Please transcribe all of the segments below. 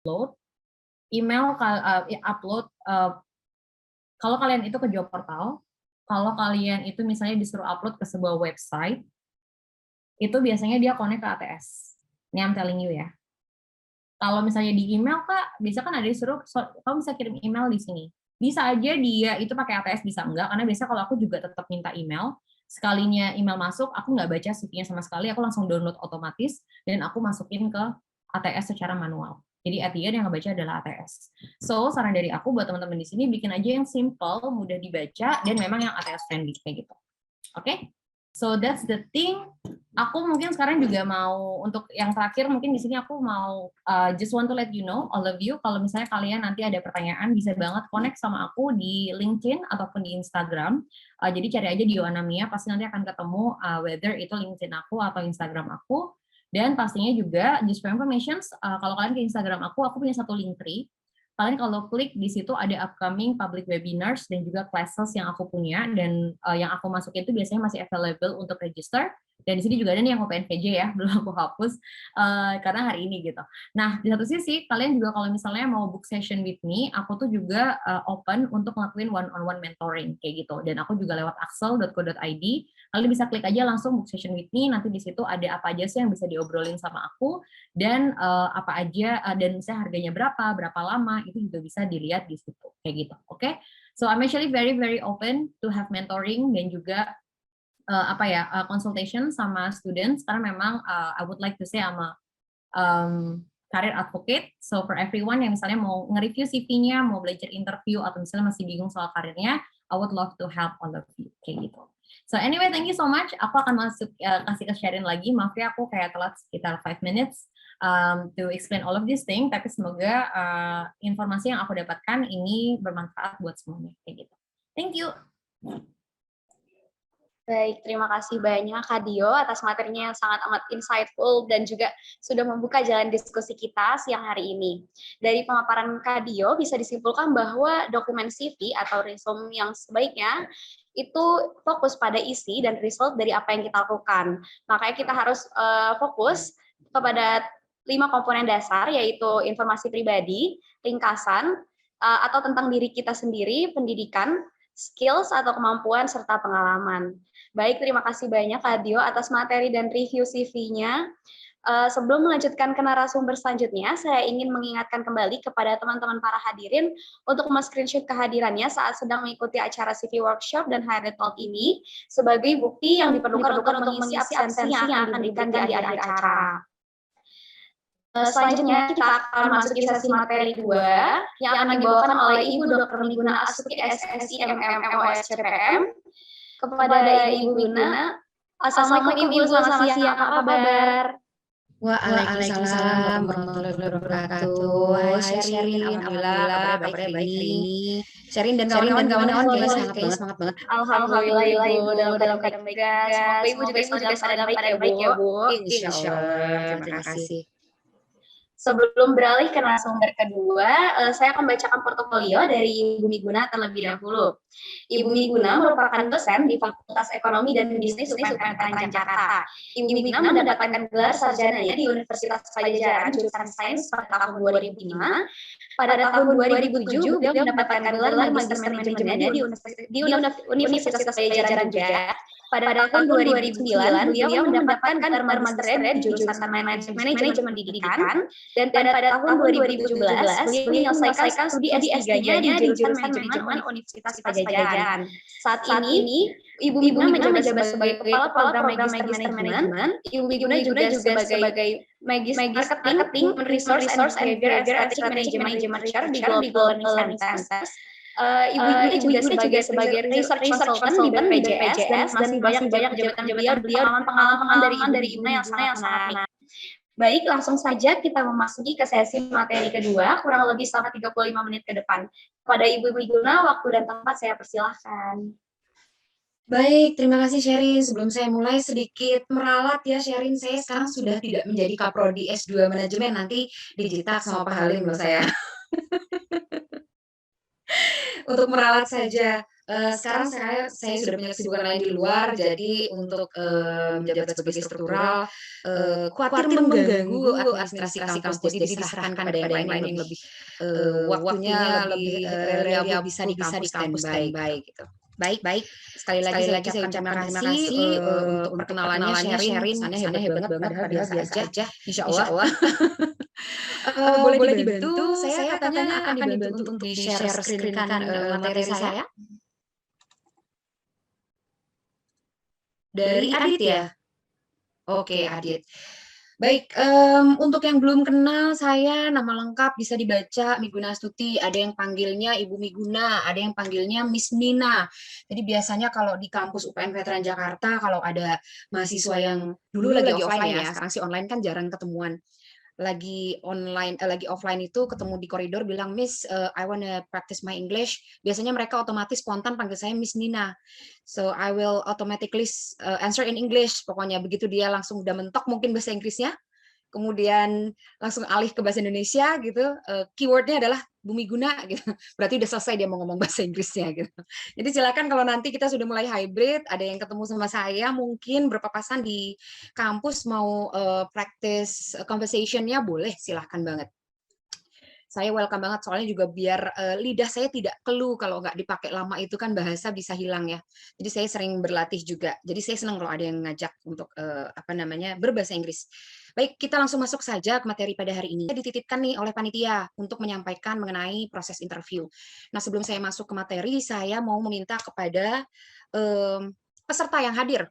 upload upload kalau kalian itu ke job portal, kalau kalian itu misalnya disuruh upload ke sebuah website, itu biasanya dia connect ke ATS. Ini I'm telling you ya. Kalau misalnya di email, Kak, bisa kan ada disuruh, kamu bisa kirim email di sini. Bisa aja dia itu pakai ATS, bisa enggak, karena biasanya kalau aku juga tetap minta email, sekalinya email masuk, aku nggak baca CV-nya sama sekali, aku langsung download otomatis, dan aku masukin ke ATS secara manual. Jadi at the end yang ngebaca adalah ATS. So, saran dari aku buat teman-teman di sini, bikin aja yang simple, mudah dibaca, dan memang yang ATS friendly, kayak gitu. Oke? So that's the thing. Aku mungkin sekarang juga mau untuk yang terakhir mungkin di sini aku mau just want to let you know all of you kalau misalnya kalian nanti ada pertanyaan bisa banget connect sama aku di LinkedIn ataupun di Instagram. Jadi cari aja di Yohana Mia pasti nanti akan ketemu whether itu LinkedIn aku atau Instagram aku. Dan pastinya juga just for information kalau kalian ke Instagram aku punya satu Linktree. Kalian kalau klik di situ ada upcoming public webinars dan juga classes yang aku punya dan yang aku masukin itu biasanya masih available untuk register. Dan di sini juga ada nih yang OpenVJ ya, belum aku hapus karena hari ini gitu. Nah, di satu sisi kalian juga kalau misalnya mau book session with me, aku tuh juga open untuk ngelakuin one-on-one mentoring kayak gitu. Dan aku juga lewat axel.co.id. Kalian bisa klik aja langsung book session with me, nanti di situ ada apa aja sih yang bisa diobrolin sama aku dan apa aja dan misalnya harganya berapa lama itu juga bisa dilihat di situ kayak gitu. Oke. So I'm actually very very open to have mentoring dan juga consultation sama students karena memang I would like to say I'm a career advocate. So for everyone yang misalnya mau nge-review CV-nya, mau belajar interview atau misalnya masih bingung soal karirnya, I would love to help all of you kayak gitu. So anyway, thank you so much. Aku akan masuk kasih ke Sherin lagi. Maaf ya aku kayak telat sekitar 5 minutes to explain all of these things. Tapi semoga informasi yang aku dapatkan ini bermanfaat buat semuanya kayak gitu. Thank you. Baik, terima kasih banyak Kak Dio atas materinya yang sangat amat insightful dan juga sudah membuka jalan diskusi kita siang hari ini. Dari pemaparan Kak Dio bisa disimpulkan bahwa dokumen CV atau resume yang sebaiknya itu fokus pada isi dan result dari apa yang kita lakukan. Makanya kita harus fokus kepada 5 komponen dasar yaitu informasi pribadi, ringkasan, atau tentang diri kita sendiri, pendidikan, skills atau kemampuan serta pengalaman. Baik, terima kasih banyak Kak Dio atas materi dan review CV-nya. Sebelum melanjutkan ke narasumber selanjutnya, saya ingin mengingatkan kembali kepada teman-teman para hadirin untuk men-screenshot kehadirannya saat sedang mengikuti acara CV Workshop dan HR Talk ini sebagai bukti yang diperlukan untuk mengisi absensi yang akan diberikan di akhir acara. Selanjutnya kita akan memasuki sesi materi 2 yang akan dibawakan oleh Ibu Dr. Miguna Astuti SSI MMMOSCPM. Kepada Ibu Guna, Assalamualaikum Ibu, selamat siang, apa kabar? Waalaikumsalam warahmatullahi wabarakatuh. Hai Sherin, alhamdulillah kabarnya baik hari ini. Sherin dan kawan-kawan juga semangat banget. Alhamdulillah Ibu dalam keadaan baik juga. Semoga Ibu juga dalam keadaan baik ya Bu. Insyaallah, terima kasih. Sebelum beralih ke narasumber kedua, saya akan membacakan portofolio dari Ibu Miguna terlebih dahulu. Ibu Miguna merupakan dosen di Fakultas Ekonomi dan Bisnis UPN Jakarta. Ibu Miguna mendapatkan gelar sarjananya di Universitas Pajajaran jurusan Sains pada tahun 2005. Pada tahun 2007, beliau mendapatkan gelar Magister Manajemennya di Universitas Pajajaran juga. Pada tahun 2009, beliau mendapatkan gelar magisternya di jurusan Manajemen Pendidikan. Dan pada tahun 2017, beliau menyelesaikan studi S3-nya di jurusan Manajemen Universitas Pajajaran. Saat ini, Ibu Miguna menjabat sebagai Kepala Program Magister Manajemen. Ibu Miguna juga sebagai Magister Marketing, Resource and Behavior Strategic Management Chair di Global Learning Centers. Ibu juga sebagai research consultant di BPJS dan masih banyak jabatan beliau pengalaman dari Ibu yang sangat menarik. Baik, langsung saja kita memasuki ke sesi materi kedua, kurang lebih selama 35 menit ke depan. Kepada Ibu Miguna, waktu dan tempat saya persilahkan. Baik, terima kasih Sherin. Sebelum saya mulai sedikit meralat ya Sherin, saya sekarang sudah tidak menjadi Kaprodi S2 Manajemen, nanti dicetak sama Pak Halim loh saya. Untuk meralat saja, Sekarang saya sudah punya kesibukan lain di luar, jadi untuk menjabat sebagai struktural, khawatir mengganggu administrasi kampus, jadi diserahkan kepada yang lain yang lebih waktunya lebih reliable bisa di kampus standby gitu. Baik, sekali lagi saya ucapkan terima kasih untuk perkenalannya Sherin, kesannya hebat banget padahal biasa aja, insya Allah. Boleh dibantu, saya katanya akan dibantu untuk di-share screen-kan materi saya. Dari Adit ya? Oke, Adit. Baik, untuk yang belum kenal saya, nama lengkap bisa dibaca Miguna Astuti, ada yang panggilnya Ibu Miguna, ada yang panggilnya Miss Nina. Jadi biasanya kalau di kampus UPN Veteran Jakarta, kalau ada mahasiswa yang dulu lagi offline ya, sekarang sih online kan jarang ketemuan. Lagi offline itu ketemu di koridor bilang, Miss, I wanna practice my English. Biasanya mereka otomatis spontan panggil saya Miss Nina. So I will automatically answer in English. Pokoknya begitu dia langsung udah mentok mungkin bahasa Inggrisnya, kemudian langsung alih ke bahasa Indonesia gitu. Keywordnya adalah Bumi Guna gitu. Berarti udah selesai dia mau ngomong bahasa Inggrisnya gitu. Jadi silakan kalau nanti kita sudah mulai hybrid, ada yang ketemu sama saya mungkin berpapasan di kampus mau practice conversation-nya, boleh, silahkan banget. Saya welcome banget, soalnya juga biar lidah saya tidak keluh kalau nggak dipakai lama itu kan bahasa bisa hilang ya. Jadi saya sering berlatih juga. Jadi saya senang kalau ada yang ngajak untuk berbahasa Inggris. Baik, kita langsung masuk saja ke materi pada hari ini. Saya dititipkan nih oleh panitia untuk menyampaikan mengenai proses interview. Nah, sebelum saya masuk ke materi, saya mau meminta kepada peserta yang hadir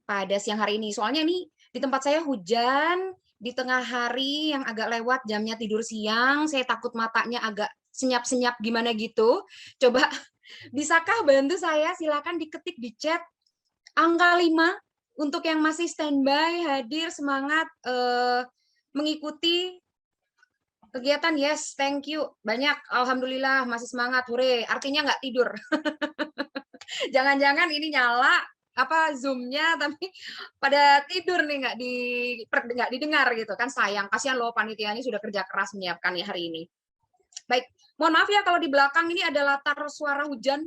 pada siang hari ini. Soalnya ini di tempat saya hujan, di tengah hari yang agak lewat jamnya tidur siang, saya takut matanya agak senyap-senyap gimana gitu. Coba bisakah bantu saya? Silakan diketik di chat angka 5 untuk yang masih standby, hadir, semangat mengikuti kegiatan. Yes, thank you. Banyak, alhamdulillah masih semangat, hore. Artinya nggak tidur. Jangan-jangan ini nyala Zoom-nya tapi pada tidur nih, nggak didengar gitu kan, sayang, kasihan loh panitianya sudah kerja keras menyiapkan ya hari ini. Baik, mohon maaf ya kalau di belakang ini ada latar suara hujan.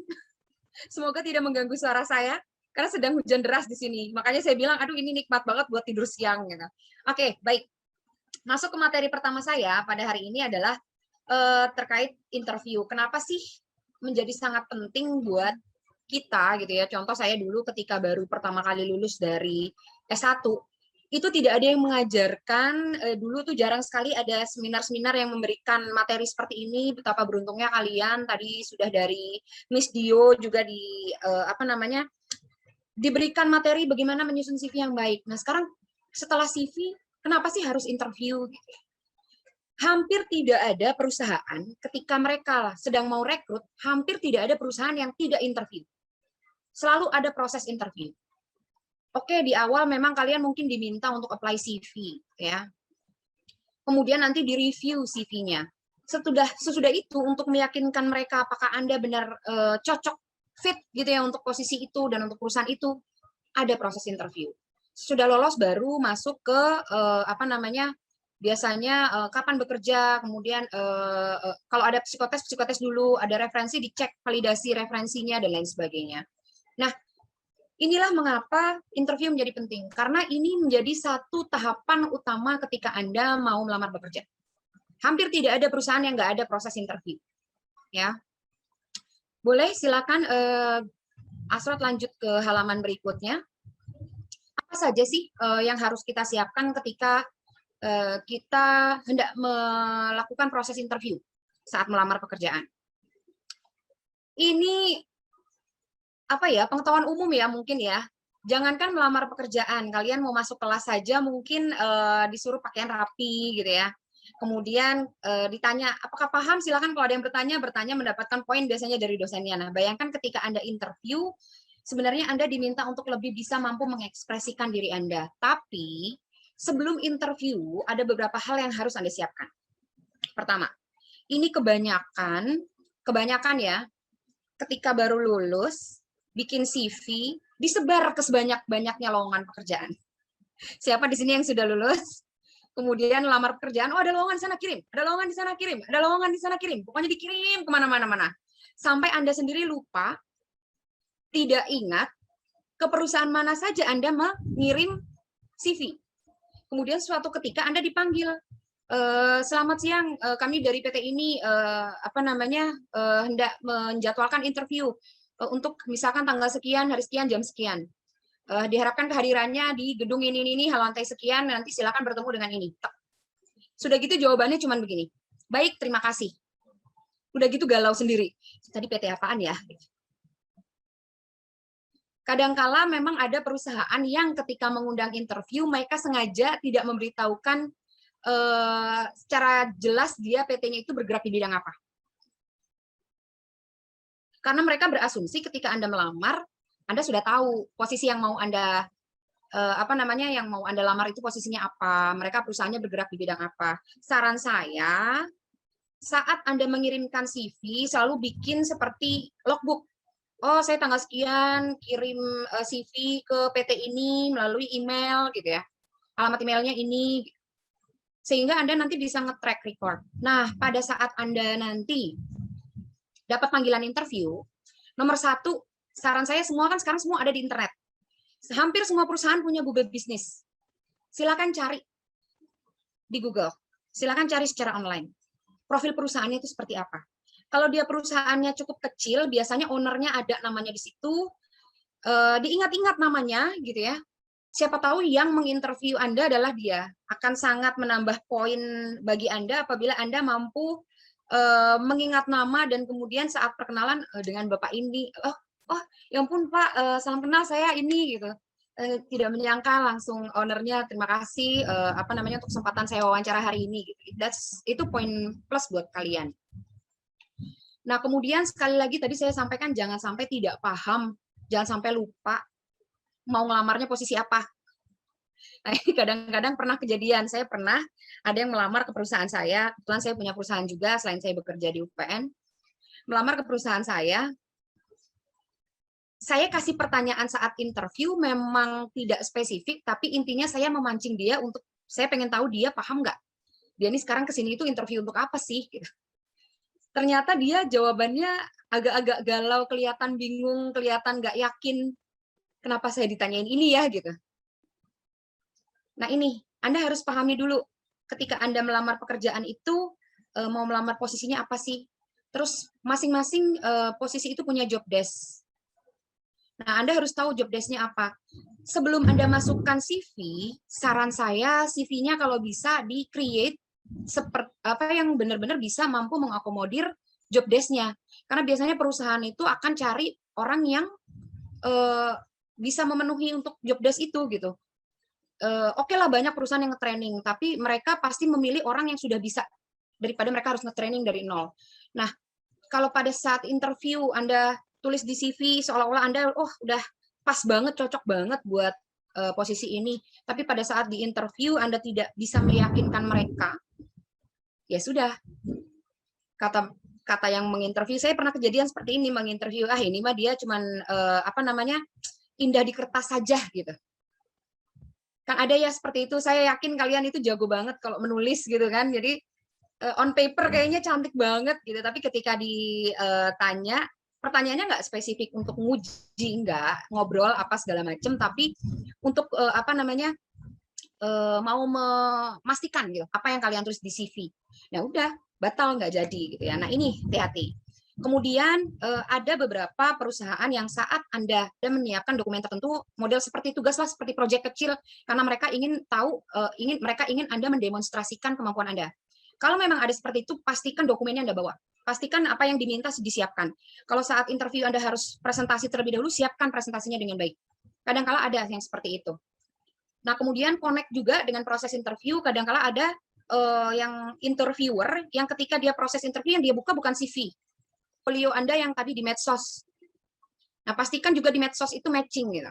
Semoga tidak mengganggu suara saya karena sedang hujan deras di sini. Makanya saya bilang, aduh ini nikmat banget buat tidur siang gitu. Oke, baik. Masuk ke materi pertama saya pada hari ini adalah terkait interview. Kenapa sih menjadi sangat penting buat kita gitu ya. Contoh saya dulu ketika baru pertama kali lulus dari S1, itu tidak ada yang mengajarkan, dulu tuh jarang sekali ada seminar-seminar yang memberikan materi seperti ini. Betapa beruntungnya kalian, tadi sudah dari Miss Dio juga diberikan materi bagaimana menyusun CV yang baik. Nah sekarang setelah CV, kenapa sih harus interview gitu? Hampir tidak ada perusahaan ketika mereka sedang mau rekrut, hampir tidak ada perusahaan yang tidak interview. Selalu ada proses interview. Oke, di awal memang kalian mungkin diminta untuk apply CV, ya. Kemudian nanti di-review CV-nya. Sesudah itu, untuk meyakinkan mereka apakah Anda benar cocok, fit gitu ya untuk posisi itu dan untuk perusahaan itu, ada proses interview. Sudah lolos baru masuk ke biasanya kapan bekerja, kemudian kalau ada psikotes dulu, ada referensi, dicek validasi referensinya dan lain sebagainya. Nah, inilah mengapa interview menjadi penting, karena ini menjadi satu tahapan utama ketika Anda mau melamar bekerja. Hampir tidak ada perusahaan yang nggak ada proses interview. Ya, boleh silakan Asrot lanjut ke halaman berikutnya. Apa saja sih yang harus kita siapkan ketika kita hendak melakukan proses interview saat melamar pekerjaan? Ini pengetahuan umum ya mungkin ya. Jangankan melamar pekerjaan, kalian mau masuk kelas saja mungkin disuruh pakaian rapi gitu ya. Kemudian ditanya, apakah paham? Silakan kalau ada yang bertanya mendapatkan poin biasanya dari dosennya. Nah, bayangkan ketika Anda interview, sebenarnya Anda diminta untuk lebih bisa mampu mengekspresikan diri Anda. Tapi sebelum interview ada beberapa hal yang harus Anda siapkan. Pertama, ini kebanyakan ya, ketika baru lulus, bikin CV, disebar ke sebanyak-banyaknya lowongan pekerjaan. Siapa di sini yang sudah lulus? Kemudian lamar pekerjaan, oh ada lowongan di sana kirim, ada lowongan di sana kirim, ada lowongan di sana kirim. Pokoknya dikirim kemana-mana. Sampai Anda sendiri lupa tidak ingat ke perusahaan mana saja Anda mengirim CV. Kemudian suatu ketika Anda dipanggil, selamat siang, kami dari PT ini hendak menjadwalkan interview untuk misalkan tanggal sekian, hari sekian, jam sekian. Diharapkan kehadirannya di gedung ini lantai sekian, nanti silakan bertemu dengan ini. Sudah gitu jawabannya cuma begini. Baik, terima kasih. Udah gitu galau sendiri. Tadi PT apaan ya? Kadangkala memang ada perusahaan yang ketika mengundang interview mereka sengaja tidak memberitahukan secara jelas dia PT-nya itu bergerak di bidang apa. Karena mereka berasumsi ketika Anda melamar, Anda sudah tahu posisi yang mau Anda yang mau Anda lamar itu posisinya apa, mereka perusahaannya bergerak di bidang apa. Saran saya, saat Anda mengirimkan CV selalu bikin seperti logbook. Oh, saya tanggal sekian kirim CV ke PT ini melalui email gitu ya. Alamat emailnya ini. Sehingga Anda nanti bisa nge-track record. Nah, pada saat Anda nanti dapat panggilan interview, nomor satu, saran saya sekarang semua ada di internet. Hampir semua perusahaan punya Google Business. Silakan cari di Google. Silakan cari secara online. Profil perusahaannya itu seperti apa. Kalau dia perusahaannya cukup kecil, biasanya ownernya ada namanya di situ, diingat-ingat namanya gitu ya. Siapa tahu yang menginterview Anda adalah dia. Akan sangat menambah poin bagi Anda apabila Anda mampu mengingat nama dan kemudian saat perkenalan dengan Bapak ini, ya ampun Pak, salam kenal saya ini gitu. Tidak menyangka langsung ownernya terima kasih untuk kesempatan saya wawancara hari ini gitu. Itu poin plus buat kalian. Nah, kemudian sekali lagi tadi saya sampaikan jangan sampai tidak paham, jangan sampai lupa mau ngelamarnya posisi apa. Nah, ini kadang-kadang pernah kejadian, saya pernah ada yang melamar ke perusahaan saya, kebetulan saya punya perusahaan juga selain saya bekerja di UPN, melamar ke perusahaan saya kasih pertanyaan saat interview memang tidak spesifik, tapi intinya saya memancing dia untuk, saya pengen tahu dia paham nggak? Dia ini sekarang kesini itu interview untuk apa sih? Gitu. Ternyata dia jawabannya agak-agak galau, kelihatan bingung, kelihatan nggak yakin kenapa saya ditanyain ini ya gitu. Nah ini, Anda harus pahami dulu ketika Anda melamar pekerjaan itu mau melamar posisinya apa sih? Terus masing-masing posisi itu punya job desk. Nah, Anda harus tahu job desk-nya apa. Sebelum Anda masukkan CV, saran saya CV-nya kalau bisa di-create seperti yang benar-benar bisa mampu mengakomodir job desk-nya. Karena biasanya perusahaan itu akan cari orang yang bisa memenuhi untuk job desk itu gitu. Oke lah banyak perusahaan yang nge-training, tapi mereka pasti memilih orang yang sudah bisa daripada mereka harus nge-training dari nol. Nah, kalau pada saat interview Anda tulis di CV seolah-olah Anda udah pas banget, cocok banget buat posisi ini, tapi pada saat di interview Anda tidak bisa meyakinkan mereka, ya sudah. Kata yang menginterview, saya pernah kejadian seperti ini, menginterview, ini mah dia cuman indah di kertas saja gitu. Kan ada ya seperti itu, saya yakin kalian itu jago banget kalau menulis gitu kan, jadi on paper kayaknya cantik banget gitu, tapi ketika ditanya, pertanyaannya nggak spesifik untuk nguji, nggak ngobrol apa segala macam, tapi untuk mau memastikan gitu apa yang kalian tulis di CV. Nah udah batal nggak jadi gitu ya. Nah ini hati-hati. Kemudian ada beberapa perusahaan yang saat Anda menyiapkan dokumen tertentu, model seperti tugas lah, seperti proyek kecil, karena mereka ingin tahu, mereka ingin Anda mendemonstrasikan kemampuan Anda. Kalau memang ada seperti itu, pastikan dokumennya Anda bawa. Pastikan apa yang diminta disiapkan. Kalau saat interview Anda harus presentasi terlebih dahulu, siapkan presentasinya dengan baik. Kadang-kala ada yang seperti itu. Nah, kemudian connect juga dengan proses interview, kadang-kala ada yang interviewer, yang ketika dia proses interview, yang dia buka bukan CV. Portfolio Anda yang tadi di medsos. Nah, pastikan juga di medsos itu matching gitu.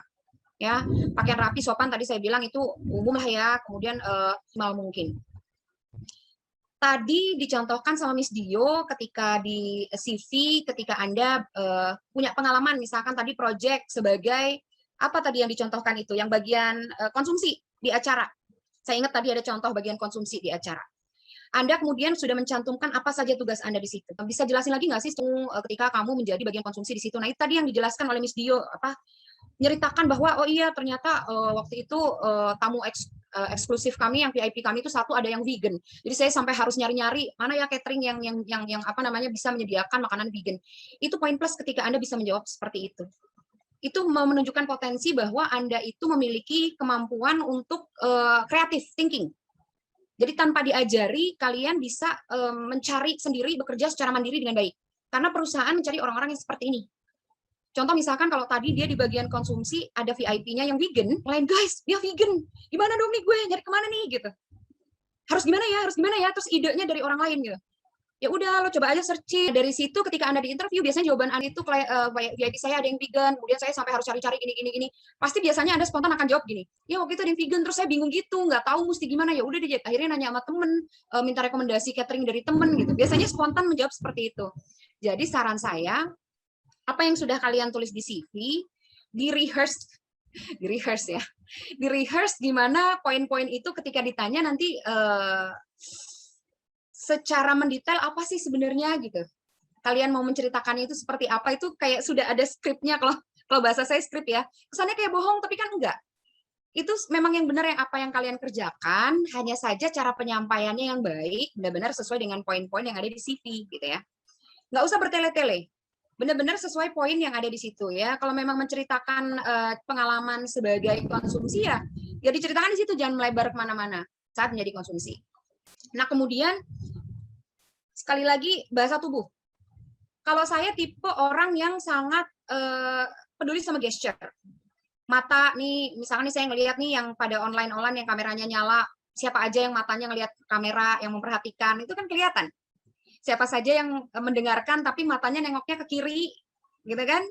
Ya, pakaian rapi, sopan tadi saya bilang itu umum lah ya, kemudian maksimal mungkin. Tadi dicontohkan sama Miss Dio ketika di CV, ketika Anda punya pengalaman, misalkan tadi project sebagai apa tadi yang dicontohkan itu, yang bagian konsumsi di acara. Saya ingat tadi ada contoh bagian konsumsi di acara. Anda kemudian sudah mencantumkan apa saja tugas Anda di situ. Bisa jelasin lagi nggak sih ketika kamu menjadi bagian konsumsi di situ? Nah, itu tadi yang dijelaskan oleh Miss Dio, nyeritakan bahwa oh iya ternyata waktu itu tamu eksklusif kami yang VIP kami itu satu ada yang vegan. Jadi saya sampai harus nyari-nyari mana ya catering yang apa namanya bisa menyediakan makanan vegan. Itu poin plus ketika Anda bisa menjawab seperti itu. Itu menunjukkan potensi bahwa Anda itu memiliki kemampuan untuk creative thinking. Jadi tanpa diajari, kalian bisa mencari sendiri, bekerja secara mandiri dengan baik. Karena perusahaan mencari orang-orang yang seperti ini. Contoh misalkan kalau tadi dia di bagian konsumsi, ada VIP-nya yang vegan, lain guys, dia vegan. Gimana dong nih gue, nyari kemana nih gitu. Harus gimana ya, terus idenya dari orang lain gitu. Ya udah, lo coba aja searching. Dari situ ketika Anda di interview, biasanya jawaban Anda itu VIP saya ada yang vegan, kemudian saya sampai harus cari-cari gini. Pasti biasanya Anda spontan akan jawab gini, ya waktu itu ada yang vegan, terus saya bingung gitu, nggak tahu mesti gimana, ya udah deh, akhirnya nanya sama temen, minta rekomendasi catering dari temen gitu. Biasanya spontan menjawab seperti itu. Jadi saran saya, apa yang sudah kalian tulis di CV, di rehearse ya, di rehearse gimana poin-poin itu ketika ditanya nanti secara mendetail apa sih sebenarnya gitu. Kalian mau menceritakannya itu seperti apa, itu kayak sudah ada skripnya, kalau bahasa saya skrip ya. Kesannya kayak bohong, tapi kan enggak. Itu memang yang benar yang apa yang kalian kerjakan, hanya saja cara penyampaiannya yang baik, benar-benar sesuai dengan poin-poin yang ada di CV gitu ya. Nggak usah bertele-tele. Benar-benar sesuai poin yang ada di situ ya. Kalau memang menceritakan pengalaman sebagai konsumsi ya diceritakan di situ, jangan melebar kemana-mana saat menjadi konsumsi. Nah kemudian sekali lagi bahasa tubuh. Kalau saya tipe orang yang sangat peduli sama gesture. Mata nih, misalnya nih saya ngelihat nih yang pada online yang kameranya nyala, siapa aja yang matanya ngelihat kamera, yang memperhatikan, itu kan kelihatan. Siapa saja yang mendengarkan tapi matanya nengoknya ke kiri, gitu kan?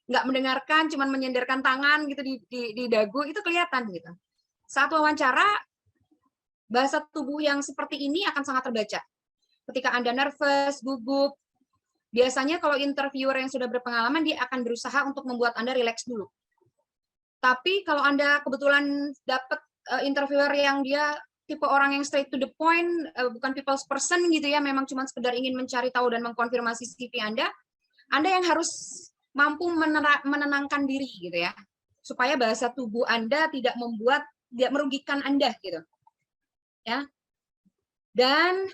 Nggak mendengarkan, cuman menyenderkan tangan gitu di dagu, itu kelihatan gitu. Saat wawancara, bahasa tubuh yang seperti ini akan sangat terbaca. Ketika Anda nervous, gugup, biasanya kalau interviewer yang sudah berpengalaman, dia akan berusaha untuk membuat Anda rileks dulu. Tapi kalau Anda kebetulan dapat interviewer yang dia tipe orang yang straight to the point, bukan people's person gitu ya, memang cuma sekedar ingin mencari tahu dan mengkonfirmasi CV Anda yang harus mampu menenangkan diri gitu ya, supaya bahasa tubuh Anda tidak merugikan Anda gitu. Ya. Dan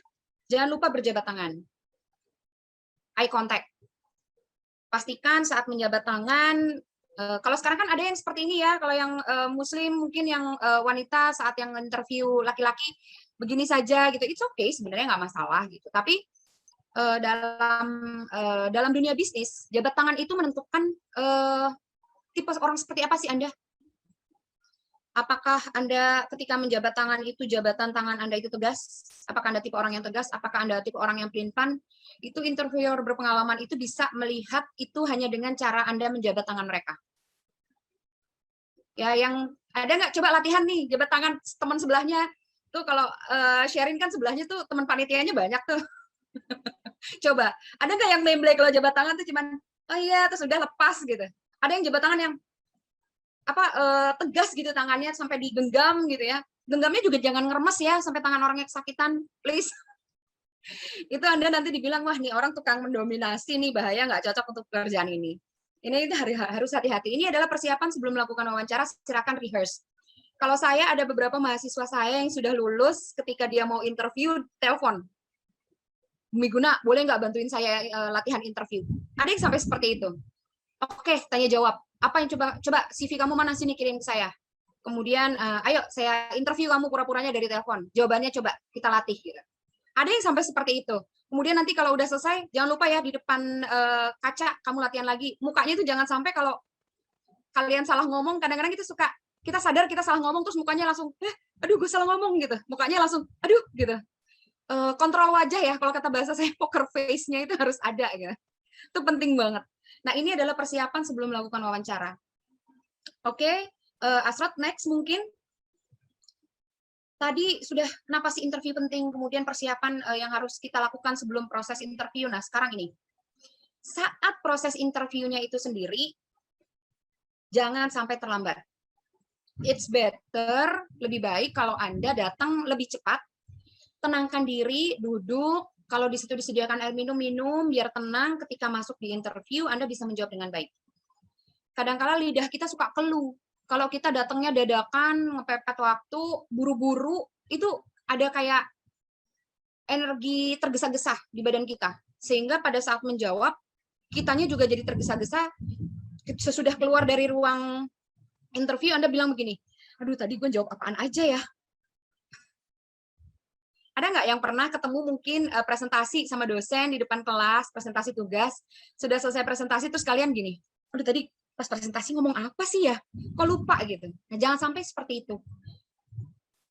jangan lupa berjabat tangan. Eye contact. Pastikan saat menjabat tangan, kalau sekarang kan ada yang seperti ini ya, kalau yang muslim mungkin yang wanita saat yang interview laki-laki begini saja gitu, it's okay sebenarnya, nggak masalah gitu. Tapi dalam dunia bisnis, jabat tangan itu menentukan tipe orang seperti apa sih Anda. Apakah Anda ketika menjabat tangan itu, jabatan tangan Anda itu tegas? Apakah Anda tipe orang yang tegas? Apakah Anda tipe orang yang pelin-pelan? Itu interviewer berpengalaman itu bisa melihat itu hanya dengan cara Anda menjabat tangan mereka. Ya, yang ada nggak coba latihan nih, jabat tangan teman sebelahnya. Tuh kalau sharing kan sebelahnya tuh teman panitianya banyak tuh. Coba, ada nggak yang memble kalau jabat tangan tuh cuman, oh iya, terus udah lepas gitu. Ada yang jabat tangan yang tegas gitu tangannya sampai digenggam gitu ya. Genggamnya juga jangan ngeremes ya sampai tangan orangnya kesakitan, please. Itu Anda nanti dibilang, wah nih orang tukang mendominasi nih, bahaya, nggak cocok untuk pekerjaan ini. Ini harus hati-hati. Ini adalah persiapan sebelum melakukan wawancara, silakan rehearse. Kalau saya ada beberapa mahasiswa saya yang sudah lulus, ketika dia mau interview, telepon. Bumi Guna, boleh nggak bantuin saya latihan interview? Ada yang sampai seperti itu. Oke, tanya jawab. Apa yang coba CV kamu mana sini, kirim ke saya. Kemudian ayo saya interview kamu pura-puranya dari telepon. Jawabannya coba kita latih gitu. Ada yang sampai seperti itu. Kemudian nanti kalau udah selesai, jangan lupa ya di depan kaca kamu latihan lagi. Mukanya itu jangan sampai kalau kalian salah ngomong, kadang-kadang kita sadar kita salah ngomong terus mukanya langsung aduh gue salah ngomong gitu. Mukanya langsung aduh gitu. Kontrol wajah ya, kalau kata bahasa saya poker face-nya itu harus ada gitu. Itu penting banget. Nah, ini adalah persiapan sebelum melakukan wawancara. Oke, Asrot, next mungkin. Tadi sudah kenapa sih interview penting, kemudian persiapan yang harus kita lakukan sebelum proses interview. Nah, sekarang ini. Saat proses interviewnya itu sendiri, jangan sampai terlambat. It's better, lebih baik kalau Anda datang lebih cepat, tenangkan diri, duduk. Kalau di situ disediakan air minum, minum, biar tenang. Ketika masuk di interview, Anda bisa menjawab dengan baik. Kadang-kala lidah kita suka keluh. Kalau kita datangnya dadakan, ngepepet waktu, buru-buru, itu ada kayak energi tergesa-gesa di badan kita. Sehingga pada saat menjawab, kitanya juga jadi tergesa-gesa. Sesudah keluar dari ruang interview, Anda bilang begini, aduh tadi gue jawab apaan aja ya? Ada nggak yang pernah ketemu mungkin presentasi sama dosen di depan kelas, presentasi tugas, sudah selesai presentasi terus kalian gini, aduh tadi pas presentasi ngomong apa sih ya? Kok lupa gitu? Nah, jangan sampai seperti itu.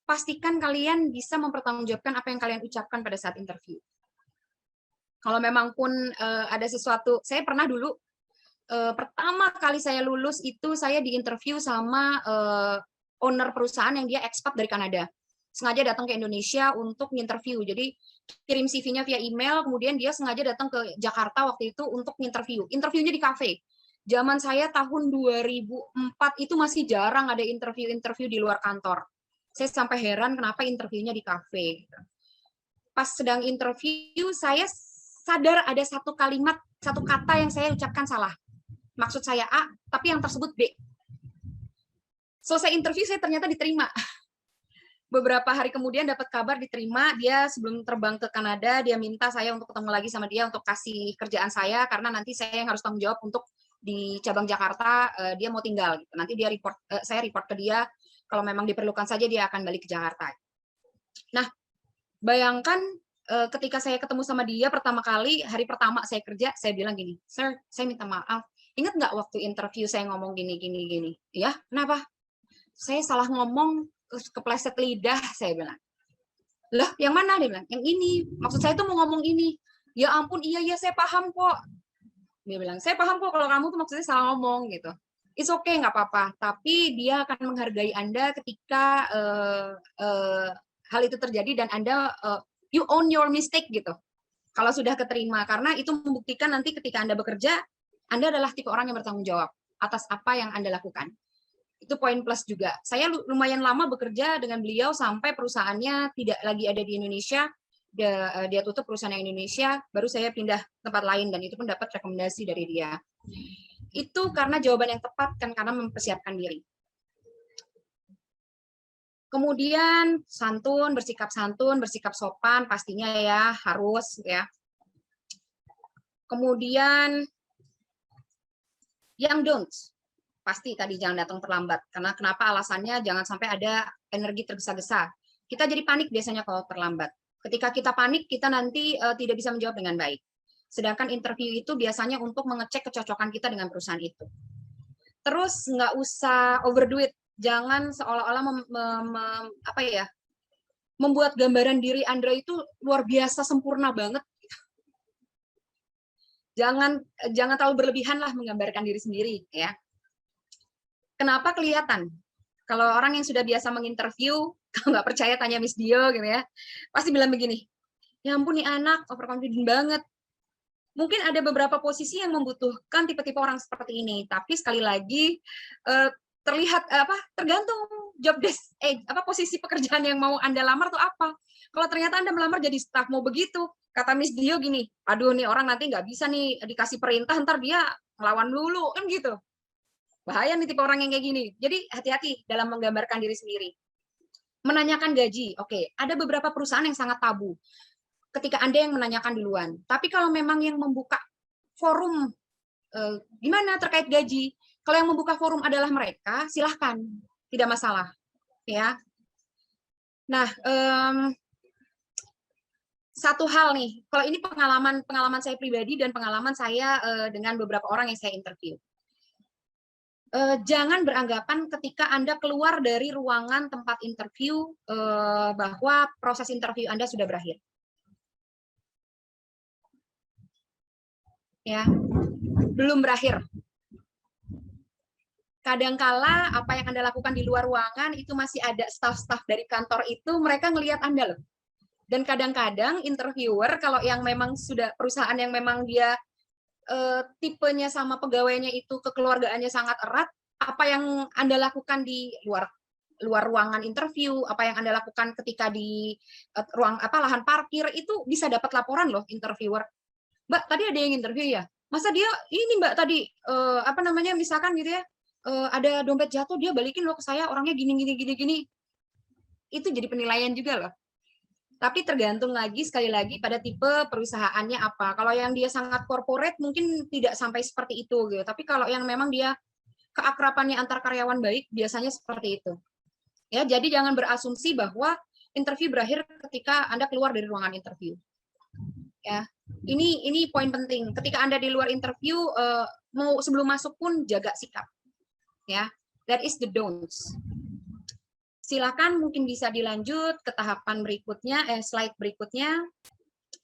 Pastikan kalian bisa mempertanggungjawabkan apa yang kalian ucapkan pada saat interview. Kalau memang pun ada sesuatu, saya pernah dulu, pertama kali saya lulus itu saya diinterview sama owner perusahaan yang dia ekspat dari Kanada. Sengaja datang ke Indonesia untuk interview. Jadi kirim CV-nya via email, kemudian dia sengaja datang ke Jakarta waktu itu untuk interview. Interviewnya di kafe. Zaman saya tahun 2004 itu masih jarang ada interview-interview di luar kantor. Saya sampai heran kenapa interviewnya di kafe. Pas sedang interview, saya sadar ada satu kalimat, satu kata yang saya ucapkan salah. Maksud saya A, tapi yang tersebut B. Selesai interview, saya ternyata diterima. Beberapa hari kemudian dapat kabar diterima, dia sebelum terbang ke Kanada, dia minta saya untuk ketemu lagi sama dia untuk kasih kerjaan saya, karena nanti saya yang harus tanggung jawab untuk di cabang Jakarta, dia mau tinggal. Gitu. Nanti dia saya report ke dia, kalau memang diperlukan saja dia akan balik ke Jakarta. Nah, bayangkan ketika saya ketemu sama dia pertama kali, hari pertama saya kerja, saya bilang gini, "Sir, saya minta maaf, ingat nggak waktu interview saya ngomong gini, gini, gini?" "Ya, kenapa?" "Saya salah ngomong, kepleset lidah," saya bilang. "Lah, yang mana?" Dia bilang, "Yang ini. Maksud saya tuh mau ngomong ini." "Ya ampun, iya, saya paham kok." Dia bilang, "Saya paham kok kalau kamu tuh maksudnya salah ngomong," gitu. "It's okay, nggak apa-apa. Tapi dia akan menghargai Anda ketika hal itu terjadi dan Anda, you own your mistake," gitu. Kalau sudah keterima. Karena itu membuktikan nanti ketika Anda bekerja, Anda adalah tipe orang yang bertanggung jawab atas apa yang Anda lakukan. Itu poin plus juga. Saya lumayan lama bekerja dengan beliau sampai perusahaannya tidak lagi ada di Indonesia, dia tutup perusahaan yang Indonesia, baru saya pindah tempat lain dan itu pun dapat rekomendasi dari dia. Itu karena jawaban yang tepat kan karena mempersiapkan diri. Kemudian santun, bersikap sopan pastinya ya, harus ya. Kemudian yang don'ts. Pasti tadi jangan datang terlambat. Karena kenapa alasannya jangan sampai ada energi tergesa-gesa. Kita jadi panik biasanya kalau terlambat. Ketika kita panik, kita nanti tidak bisa menjawab dengan baik. Sedangkan interview itu biasanya untuk mengecek kecocokan kita dengan perusahaan itu. Terus nggak usah overdo it. Jangan seolah-olah membuat gambaran diri Anda itu luar biasa sempurna banget. Jangan terlalu berlebihan lah menggambarkan diri sendiri ya. Kenapa kelihatan? Kalau orang yang sudah biasa menginterview, kalau nggak percaya tanya Miss Dio gitu ya, pasti bilang begini, "Ya ampun nih anak overconfident banget." Mungkin ada beberapa posisi yang membutuhkan tipe-tipe orang seperti ini, tapi sekali lagi terlihat tergantung job desk, posisi pekerjaan yang mau Anda lamar tuh apa. Kalau ternyata Anda melamar jadi staf mau begitu, kata Miss Dio gini, "Aduh nih orang nanti nggak bisa nih dikasih perintah, ntar dia ngelawan dulu," kan gitu. Bahaya nih tipe orang yang kayak gini. Jadi hati-hati dalam menggambarkan diri sendiri. Menanyakan gaji, oke. Ada beberapa perusahaan yang sangat tabu ketika Anda yang menanyakan duluan. Tapi kalau memang yang membuka forum gimana terkait gaji, kalau yang membuka forum adalah mereka, silahkan, tidak masalah, ya. Nah, satu hal nih, kalau ini pengalaman saya pribadi dan pengalaman saya dengan beberapa orang yang saya interview. Jangan beranggapan ketika Anda keluar dari ruangan tempat interview bahwa proses interview Anda sudah berakhir. Ya, belum berakhir. Kadangkala apa yang Anda lakukan di luar ruangan itu masih ada staf-staf dari kantor itu mereka ngelihat Anda loh. Dan kadang-kadang interviewer kalau yang memang sudah perusahaan yang memang dia tipenya sama pegawainya itu kekeluargaannya sangat erat, apa yang Anda lakukan di luar luar ruangan interview, apa yang Anda lakukan ketika di lahan parkir, itu bisa dapat laporan loh interviewer. Mbak, tadi ada yang interview ya? Masa dia ini Mbak tadi misalkan gitu ya, ada dompet jatuh dia balikin loh ke saya, orangnya gini gini gini gini. Itu jadi penilaian juga loh. Tapi tergantung lagi sekali lagi pada tipe perusahaannya apa. Kalau yang dia sangat corporate mungkin tidak sampai seperti itu gitu. Tapi kalau yang memang dia keakrabannya antar karyawan baik biasanya seperti itu. Ya, jadi jangan berasumsi bahwa interview berakhir ketika Anda keluar dari ruangan interview. Ya. Ini poin penting. Ketika Anda di luar interview mau sebelum masuk pun jaga sikap. Ya. That is the don'ts. Silakan mungkin bisa dilanjut ke tahapan berikutnya, slide berikutnya.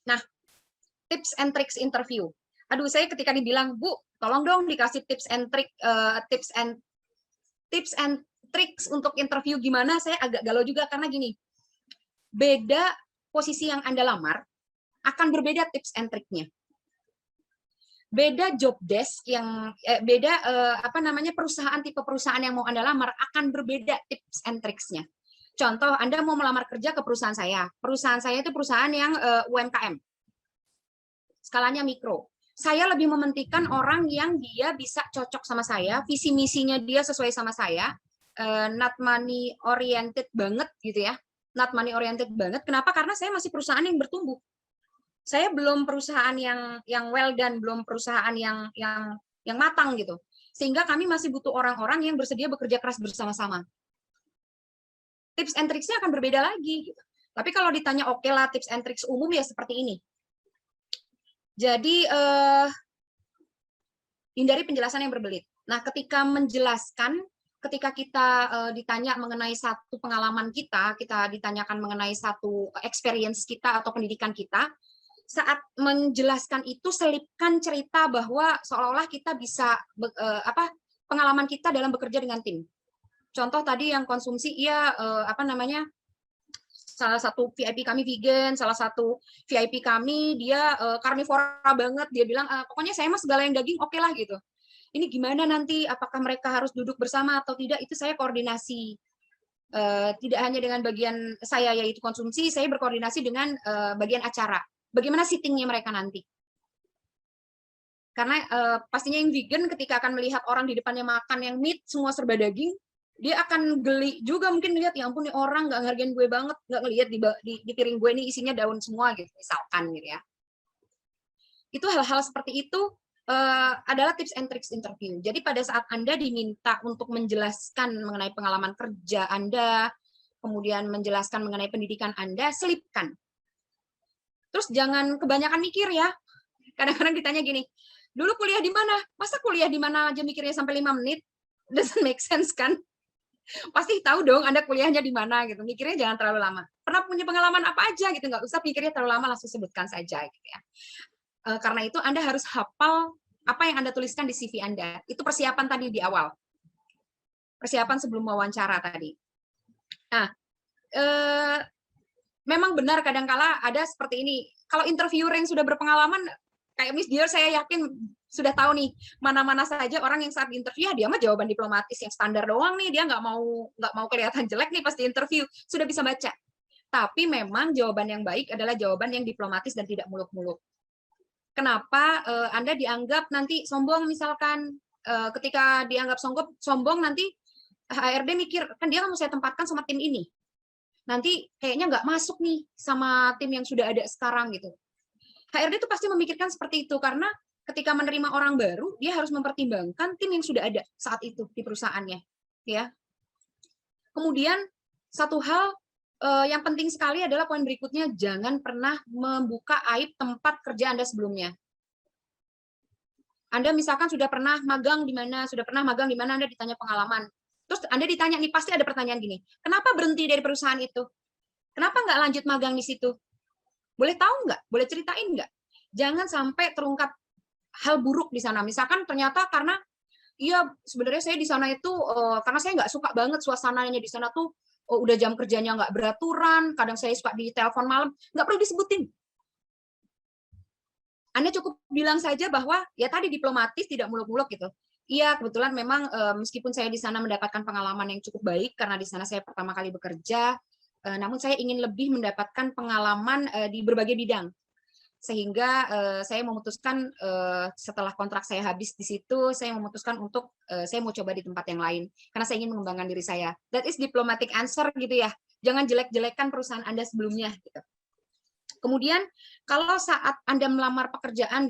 Nah, tips and tricks interview. Aduh, saya ketika dibilang, Bu, tolong dong dikasih tips and tricks untuk interview gimana, saya agak galau juga karena gini, beda posisi yang Anda lamar, akan berbeda tips and triknya. Beda job desk yang beda perusahaan, tipe perusahaan yang mau Anda lamar akan berbeda tips and tricksnya. Contoh, Anda mau melamar kerja ke perusahaan saya. Perusahaan saya itu perusahaan yang UMKM. Skalanya mikro. Saya lebih mementingkan orang yang dia bisa cocok sama saya, visi misinya dia sesuai sama saya, not money oriented banget gitu ya. Not money oriented banget. Kenapa? Karena saya masih perusahaan yang bertumbuh. Saya belum perusahaan yang well done, belum perusahaan yang matang gitu. Sehingga kami masih butuh orang-orang yang bersedia bekerja keras bersama-sama. Tips and tricksnya akan berbeda lagi. Gitu. Tapi kalau ditanya oke lah tips and tricks umum ya seperti ini. Jadi hindari penjelasan yang berbelit. Nah, ketika menjelaskan, ketika kita ditanya mengenai satu pengalaman kita ditanyakan mengenai satu experience kita atau pendidikan kita, saat menjelaskan itu selipkan cerita bahwa seolah-olah kita bisa pengalaman kita dalam bekerja dengan tim. Contoh tadi yang konsumsi salah satu VIP kami vegan, salah satu VIP kami dia karnivora banget, dia bilang pokoknya saya mah segala yang daging oke lah gitu. Ini gimana nanti, apakah mereka harus duduk bersama atau tidak, itu saya koordinasi. Tidak hanya dengan bagian saya yaitu konsumsi, saya berkoordinasi dengan bagian acara. Bagaimana sittingnya mereka nanti? Karena pastinya yang vegan ketika akan melihat orang di depannya makan yang meat, semua serba daging, dia akan geli juga mungkin melihat, ya ampun nih orang nggak ngehargain gue banget, nggak ngelihat di piring gue ini isinya daun semua gitu, misalkan gitu ya. Itu hal-hal seperti itu adalah tips and tricks interview. Jadi pada saat Anda diminta untuk menjelaskan mengenai pengalaman kerja Anda, kemudian menjelaskan mengenai pendidikan Anda, selipkan. Terus jangan kebanyakan mikir ya. Kadang-kadang ditanya gini, dulu kuliah di mana? Masa kuliah di mana aja mikirnya sampai 5 menit? Doesn't make sense kan? Pasti tahu dong Anda kuliahnya di mana gitu. Mikirnya jangan terlalu lama. Pernah punya pengalaman apa aja gitu, nggak usah pikirnya terlalu lama, langsung sebutkan saja gitu ya. Karena itu Anda harus hafal apa yang Anda tuliskan di CV Anda. Itu persiapan tadi di awal. Persiapan sebelum wawancara tadi. Nah, memang benar kadangkala ada seperti ini. Kalau interviewer yang sudah berpengalaman, kayak Miss Dior, saya yakin sudah tahu nih mana-mana saja orang yang saat interview dia mah jawaban diplomatis yang standar doang nih, dia nggak mau kelihatan jelek nih pas di interview, sudah bisa baca. Tapi memang jawaban yang baik adalah jawaban yang diplomatis dan tidak muluk-muluk. Kenapa Anda dianggap nanti sombong misalkan, ketika dianggap sombong nanti HRD mikir kan dia mau saya tempatkan sama tim ini. Nanti kayaknya nggak masuk nih sama tim yang sudah ada sekarang gitu. HRD itu pasti memikirkan seperti itu karena ketika menerima orang baru dia harus mempertimbangkan tim yang sudah ada saat itu di perusahaannya, ya. Kemudian satu hal yang penting sekali adalah poin berikutnya, jangan pernah membuka aib tempat kerja Anda sebelumnya. Anda misalkan sudah pernah magang di mana, Anda ditanya pengalaman. Terus Anda ditanya nih, pasti ada pertanyaan gini, kenapa berhenti dari perusahaan itu? Kenapa nggak lanjut magang di situ? Boleh tahu nggak? Boleh ceritain nggak? Jangan sampai terungkap hal buruk di sana. Misalkan ternyata karena, iya sebenarnya saya di sana itu, karena saya nggak suka banget suasananya di sana tuh, udah jam kerjanya nggak beraturan, kadang saya suka di telepon malam, nggak perlu disebutin. Anda cukup bilang saja bahwa, ya tadi diplomatis, tidak muluk-muluk gitu. Iya, kebetulan memang meskipun saya di sana mendapatkan pengalaman yang cukup baik karena di sana saya pertama kali bekerja, namun saya ingin lebih mendapatkan pengalaman di berbagai bidang. Sehingga saya memutuskan setelah kontrak saya habis di situ, saya memutuskan untuk saya mau coba di tempat yang lain karena saya ingin mengembangkan diri saya. That is diplomatic answer gitu ya. Jangan jelek-jelekan perusahaan Anda sebelumnya gitu. Kemudian kalau saat Anda melamar pekerjaan dan